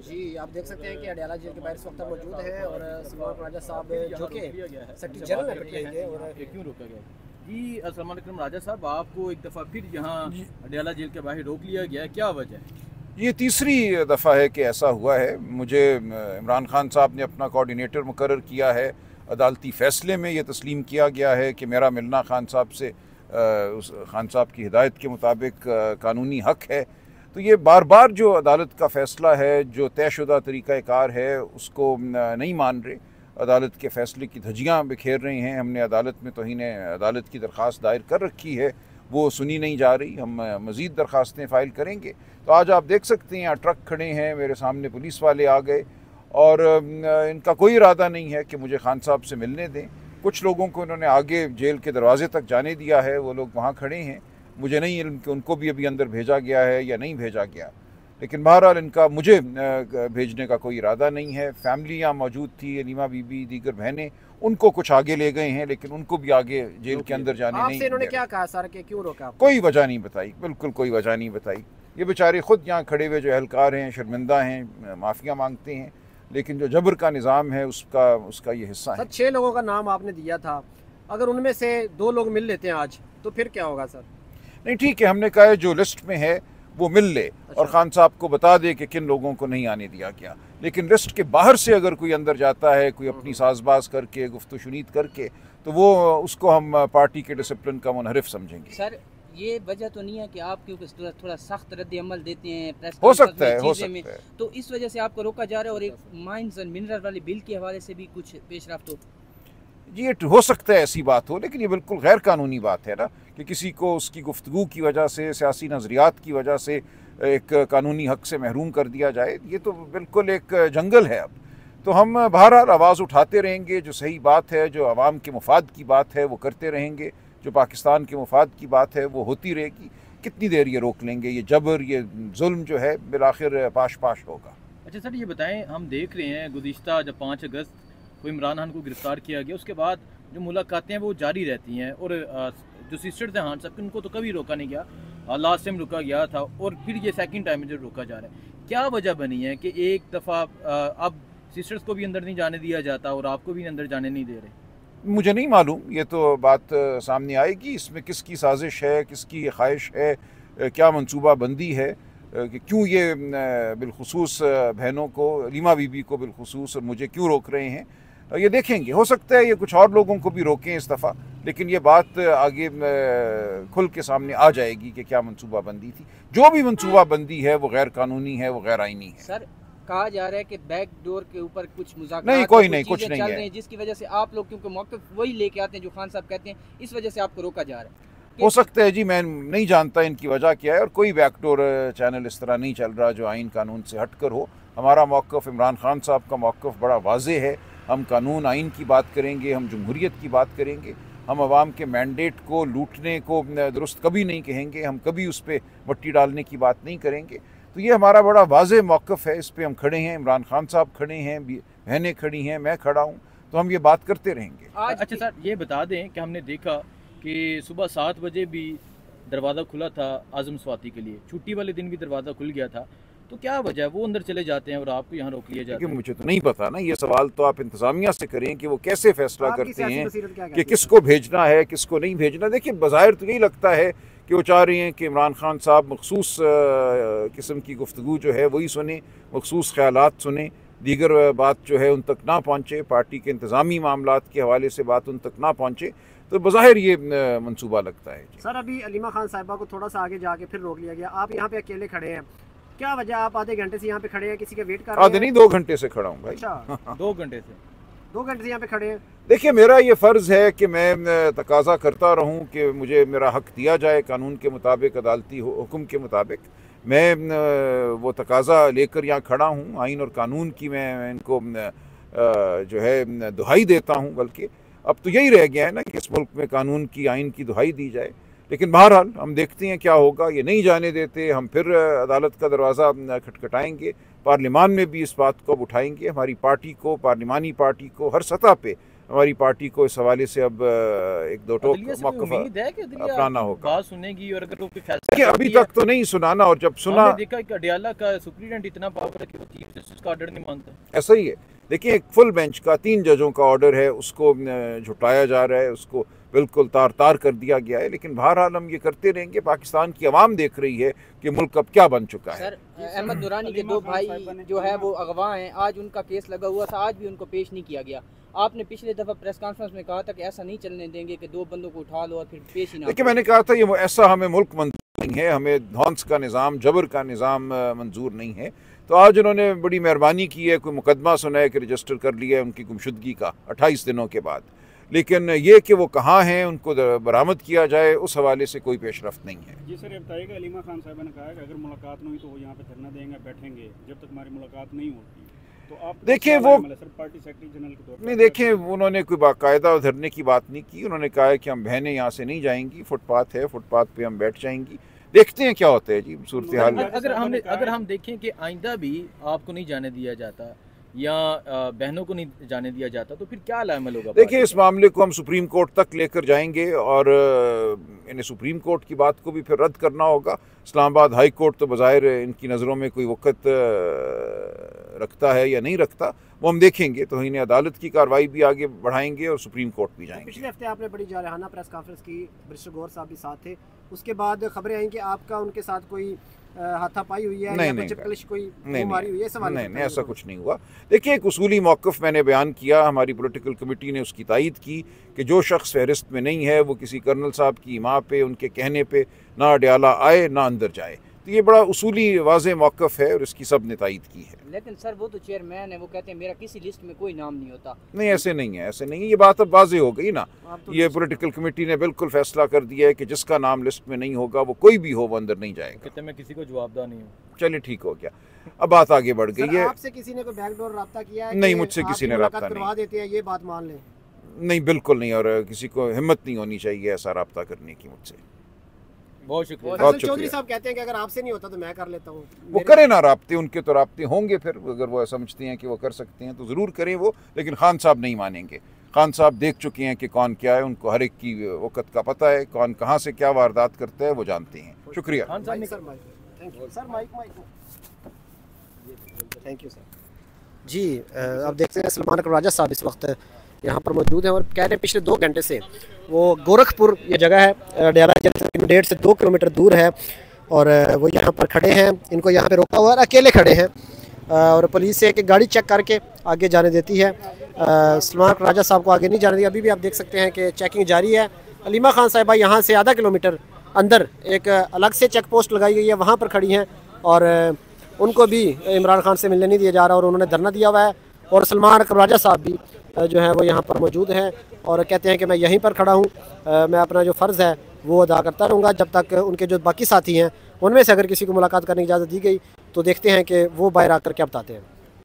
जी, आप देख सकते हैं कि अडयाला जेल के बाहर इस वक्त मौजूद हैं और सलमान राजा साहब जो कि सेक्रेटरी जनरल है पीटीआई के और क्यों रोका गया जी? सलमान अकरम राजा साहब, आपको एक दफ़ा फिर यहाँ अडयाला जेल के बाहर रोक लिया गया है, क्या वजह है? ये तीसरी दफ़ा है कि ऐसा हुआ है। मुझे इमरान खान साहब ने अपना कोऑर्डिनेटर मुकर्रर किया है। अदालती फ़ैसले में ये तस्लीम किया गया है कि मेरा मिलना खान साहब से उस खान साहब की हिदायत के मुताबिक कानूनी हक़ है। तो ये बार बार जो अदालत का फ़ैसला है, जो तयशुदा तरीक़ाकार है, उसको नहीं मान रहे। अदालत के फ़ैसले की धज्जियाँ बिखेर रहे हैं। हमने अदालत में तौहीन अदालत की दरख्वास्त दायर कर रखी है, वो सुनी नहीं जा रही। हम मज़ीद दरख्वास्तें फ़ाइल करेंगे। तो आज आप देख सकते हैं यहाँ ट्रक खड़े हैं, मेरे सामने पुलिस वाले आ गए और इनका कोई इरादा नहीं है कि मुझे खान साहब से मिलने दें। कुछ लोगों को इन्होंने आगे जेल के दरवाजे तक जाने दिया है, वो लोग वहाँ खड़े हैं। मुझे नहीं इल्म कि उनको भी अभी अंदर भेजा गया है या नहीं भेजा गया, लेकिन बहरहाल इनका मुझे भेजने का कोई इरादा नहीं है। फैमिली यहाँ मौजूद थी, अलीमा बीबी, दीगर बहनें, उनको कुछ आगे ले गए हैं, लेकिन उनको भी आगे जेल के अंदर जाने नहीं। आपसे इन्होंने क्या कहा सर कि क्यों रोका? कोई वजह नहीं बताई, बिल्कुल कोई वजह नहीं बताई। ये बेचारे खुद यहाँ खड़े हुए जो एहलकार हैं शर्मिंदा हैं, माफ़िया मांगते हैं, लेकिन जो जबर का निज़ाम है उसका ये हिस्सा है। 6 लोगों का नाम आपने दिया था, अगर उनमें से 2 लोग मिल लेते हैं आज तो फिर क्या होगा सर? नहीं, ठीक है, हमने कहा है जो लिस्ट में है वो मिल ले और ख़ान साहब को बता दे कि किन लोगों को नहीं आने दिया गया। लेकिन लिस्ट के बाहर से अगर कोई अंदर जाता है, कोई अपनी साजबाज करके, गुफ्तु शुनीद करके, तो वो उसको हम पार्टी के डिसिप्लिन का मुनहरिफ समझेंगे। सर, ये वजह तो नहीं है कि आप क्योंकि थोड़ा सख्त रद्द अमल देते हैं प्रेस हो सकता है, तो इस वजह से आपको रोका जा रहा है? और एक माइंस एंड मिनरल वाले बिल के हवाले से भी कुछ पेशरफ्त हो? जी, ये हो सकता है ऐसी बात हो, लेकिन ये बिल्कुल गैर कानूनी बात है ना कि किसी को उसकी गुफ्तगू की वजह से, सियासी नज़रियात की वजह से एक कानूनी हक़ से महरूम कर दिया जाए। ये तो बिल्कुल एक जंगल है। अब तो हम बहरहाल आवाज़ उठाते रहेंगे। जो सही बात है, जो आवाम के मुफाद की बात है, वो करते रहेंगे। जो पाकिस्तान के मुफाद की बात है वो होती रहेगी। कितनी देर ये रोक लेंगे? ये जबर, ये जुल्म जो है बिलाखिर पाश पाश होगा। अच्छा सर, ये बताएं, हम देख रहे हैं गुज़िश्ता जब 5 अगस्त को इमरान खान को गिरफ़्तार किया गया, उसके बाद जो मुलाकातें हैं वो जारी रहती हैं और जो सिस्टर्स हैं खान साहब उनको तो कभी रोका नहीं गया। लास्ट टाइम रोका गया था और फिर ये सेकंड टाइम जो रोका जा रहा है, क्या वजह बनी है कि एक दफ़ा अब सिस्टर्स को भी अंदर नहीं जाने दिया जाता और आपको भी अंदर जाने नहीं दे रहे? मुझे नहीं मालूम, ये तो बात सामने आएगी। इसमें किसकी साजिश है, किसकी ख्वाहिश है, क्या मंसूबा बंदी है कि क्यों ये बिलखुसूस बहनों को, रीमा बीबी को बिलखुसूस और मुझे क्यों रोक रहे हैं, ये देखेंगे। हो सकता है ये कुछ और लोगों को भी रोकें इस दफ़ा, लेकिन ये बात आगे खुल के सामने आ जाएगी कि क्या मंसूबा बंदी थी। जो भी मंसूबा बंदी है वो गैर कानूनी है, वो गैर आइनी है। सर, कहा जा रहा है कि बैक डोर के ऊपर कुछ मुज़ाकरात नहीं, कोई नहीं, कुछ नहीं है, जिसकी वजह से आप लोग क्योंकि मौक़िफ़ वही लेके आते हैं जो खान साहब कहते हैं, इस वजह से आपको रोका जा रहा है। हो सकता है जी, मैं नहीं जानता इनकी वजह क्या है और कोई बैकडोर चैनल इस तरह नहीं चल रहा जो आइन कानून से हट कर हो। हमारा मौक़िफ़, इमरान खान साहब का मौक़िफ़ बड़ा वाज़े है। हम कानून आइन की बात करेंगे, हम जमहूरियत की बात करेंगे। हम आवाम के मैंडेट को लूटने को दुरुस्त कभी नहीं कहेंगे, हम कभी उस पर मट्टी डालने की बात नहीं करेंगे। तो ये हमारा बड़ा वाज़े मौक़िफ़ है, इस पर हम खड़े हैं। इमरान खान साहब खड़े हैं, बहनें खड़ी हैं, मैं खड़ा हूँ, तो हम ये बात करते रहेंगे। अच्छा सर, ये बता दें कि हमने देखा कि सुबह 7 बजे भी दरवाज़ा खुला था आज़म स्वाति के लिए, छुट्टी वाले दिन भी दरवाज़ा खुल गया था, तो क्या वजह है वो अंदर चले जाते हैं और आपको यहाँ रोक लिया जाता है? मुझे तो नहीं पता ना, ये सवाल तो आप इंतज़ामिया से करें कि वो कैसे फैसला करते हैं कि किसको भेजना है, किसको नहीं भेजना। देखिए, बज़ाहिर तो यही लगता है कि वो चाह रहे हैं कि इमरान खान साहब मखसूस किस्म की गुफ्तगू जो है वही सुने, मखसूस ख़यालात सुने, दीगर बात जो है उन तक ना पहुँचे, पार्टी के इंतज़ामी मामलात के हवाले से बात उन तक ना पहुँचे। तो बज़ाहिर ये मंसूबा लगता है। सर, अभी अलीमा खान साहिबा को थोड़ा सा आगे जाके फिर रोक लिया गया, आप यहाँ पे अकेले खड़े हैं, क्या वजह? आप आधे घंटे से यहाँ पे खड़े हैं, किसी का वेट कर रहे हैं? आधे नहीं, 2 घंटे से खड़ा हूँ भाई। अच्छा 2 घंटे से? 2 घंटे से यहाँ पे खड़े हैं। देखिए, मेरा ये फ़र्ज़ है कि मैं तकाज़ा करता रहूँ कि मुझे मेरा हक़ दिया जाए कानून के मुताबिक, अदालती हुक्म के मुताबिक। मैं वो तकाज़ा लेकर यहाँ खड़ा हूँ। आइन और कानून की मैं इनको जो है दुहाई देता हूँ। बल्कि अब तो यही रह गया है ना कि इस मुल्क में कानून की, आइन की दुहाई दी जाए। लेकिन बहरहाल हम देखते हैं क्या होगा। ये नहीं जाने देते, हम फिर अदालत का दरवाज़ा खटखटाएंगे। पार्लिमान में भी इस बात को उठाएंगे। हमारी पार्टी को, पार्लिमानी पार्टी को हर सतह पे हमारी पार्टी को इस हवाले से अब एक दो टोक अदलिया से कोई मौक़िफ़ उम्मीद है कि अदलिया अपनाना होगा। बात सुनेगी और अगर वो कोई फैसला देखिए अभी करती है? तक तो नहीं सुनाना, और जब सुना हमने देखा कि अडियाला का सुप्रीडेंट इतना पावर है कि वो चीफ जस्टिस का ऑर्डर नहीं मानता। ऐसा ही है। देखिए एक फुल बेंच का 3 जजों का ऑर्डर है, उसको झुटाया जा रहा है, उसको बिल्कुल तार तार कर दिया गया है। लेकिन बहरहाल हम ये करते रहेंगे। पाकिस्तान की आवाम देख रही है कि मुल्क अब क्या बन चुका है। सर अहमद दुरानी के 2 भाई जो है वो अगवा हैं, आज उनका केस लगा हुआ था, आज भी उनको पेश नहीं किया गया। आपने पिछले दफ़ा प्रेस कॉन्फ्रेंस में कहा था कि ऐसा नहीं चलने देंगे कि 2 बंदों को उठा लो और फिर पेश ही ना। देखिए मैंने कहा था ये ऐसा हमें मुल्क मंजूर नहीं है, हमें धौंस का निज़ाम, जबर का निज़ाम मंजूर नहीं है। तो आज उन्होंने बड़ी मेहरबानी की है, कोई मुकदमा सुना है कि रजिस्टर कर लिया है उनकी गुमशुदगी का 28 दिनों के बाद। लेकिन ये कि वो कहाँ हैं, उनको बरामद किया जाए, उस हवाले से कोई पेशरफ्त नहीं है। जी सर, ये बताइएगा, हलीमा खान साहब ने कहा है कि अगर मुलाकात नहीं हुई तो वो यहाँ पे धरना देंगे, बैठेंगे जब तक हमारी मुलाकात नहीं होती। तो आप देखिए वो सर पार्टी सेक्रेटरी जनरल के तौर पर नहीं, देखिए उन्होंने कोई बाकायदा धरने की बात नहीं की। उन्होंने कहा है कि हम बहनें यहाँ से नहीं जाएंगी, फुटपाथ है, फुटपाथ पे हम बैठ जाएंगी। देखते हैं क्या होता है जी सूरत हाल में। अगर हम देखें कि आइंदा भी आपको नहीं जाने दिया जाता या बहनों को नहीं जाने दिया जाता तो फिर क्या अमल होगा? देखिए इस मामले को हम सुप्रीम कोर्ट तक लेकर जाएंगे और इन्हें सुप्रीम कोर्ट की बात को भी फिर रद्द करना होगा। इस्लामाबाद हाई कोर्ट तो बज़ाहिर इनकी नज़रों में कोई वक़्त रखता है या नहीं रखता, वो हम देखेंगे। तो इन्हें अदालत की कार्रवाई भी आगे बढ़ाएंगे और सुप्रीम कोर्ट भी जाएंगे। पिछले हफ्ते आपने बड़ी जारहाना प्रेस कॉन्फ्रेंस की, बैरिस्टर गौहर साहब भी साथ थे। उसके बाद खबरें आई कि आपका उनके साथ कोई हाथापाई हुई है, नहीं, मारी हुई है, सवाल नहीं, ऐसा कुछ नहीं हुआ। देखिए एक उसूली मौक़िफ़ मैंने बयान किया, हमारी पॉलिटिकल कमेटी ने उसकी तायद की कि जो शख्स फहरिस्त में नहीं है वो किसी कर्नल साहब की माँ पे, उनके कहने पे ना अडियाला आए ना अंदर जाए। तो ये बड़ा उसूली वाज़ेह मौक़िफ़ है और इसकी सब ने तायद की है। लेकिन सर वो तो चेयरमैन है, वो कहते हैं मेरा किसी लिस्ट में कोई नाम नहीं होता। नहीं ऐसे नहीं है, ऐसे नहीं है। ये बात अब वाज़ेह हो गई ना। ये पॉलिटिकल कमेटी ने बिल्कुल फैसला कर दिया है कि जिसका नाम लिस्ट में नहीं होगा वो कोई भी हो वो अंदर नहीं जाएगा। कहते मैं किसी को जवाबदार नहीं हूँ। चलिए ठीक हो गया, अब बात आगे बढ़ गई है। आपसे किसी ने कोई बैकडोर राब्ता किया है? नहीं, मुझसे किसी ने राब्ता नहीं करवा देते हैं, ये बात मान लें। नहीं बिल्कुल नहीं, और किसी को हिम्मत नहीं होनी चाहिए ऐसा राब्ता करने की मुझसे। बहुत शुक्रिया। बहुत चौधरी शुक्रिया। साहब कहते हैं कि अगर आपसे नहीं होता तो मैं कर लेता हूँ। वो करें ना राब्ते, उनके तो राब्ते होंगे फिर, अगर वो समझते हैं कि वो कर सकते हैं तो ज़रूर करें वो। लेकिन खान साहब नहीं मानेंगे। खान साहब देख चुके हैं कि कौन क्या है, उनको हर एक की वक़्त का पता है, कौन कहाँ से क्या वारदात करता है वो जानते हैं। शुक्रिया। Thank you sir. जी अब देखते हैं सलमान अकबर राजा साहब इस वक्त यहाँ पर मौजूद हैं और कह रहे हैं पिछले 2 घंटे से वो गोरखपुर ये जगह है, अडियाला डेढ़ से 2 किलोमीटर दूर है और वो यहाँ पर खड़े हैं। इनको यहाँ पे रोका हुआ है, अकेले खड़े हैं और पुलिस से एक गाड़ी चेक करके आगे जाने देती है। सलमान अकबर राजा साहब को आगे नहीं जाने दिया। अभी भी आप देख सकते हैं कि चेकिंग जारी है। हलीमा खान साहिबा यहाँ से आधा किलोमीटर अंदर एक अलग से चेक पोस्ट लगाई गई है, वहाँ पर खड़ी हैं और उनको भी इमरान खान से मिलने नहीं दिया जा रहा और उन्होंने धरना दिया हुआ है। और सलमान अकबर राजा साहब भी जो है वो यहाँ पर मौजूद हैं और कहते हैं कि मैं यहीं पर खड़ा हूँ, मैं अपना जो फ़र्ज़ है वो अदा करता रहूँगा जब तक उनके जो बाकी साथी हैं उनमें से अगर किसी को मुलाकात करने की इजाज़त दी गई तो देखते हैं कि वो बाहर आकर क्या बताते हैं।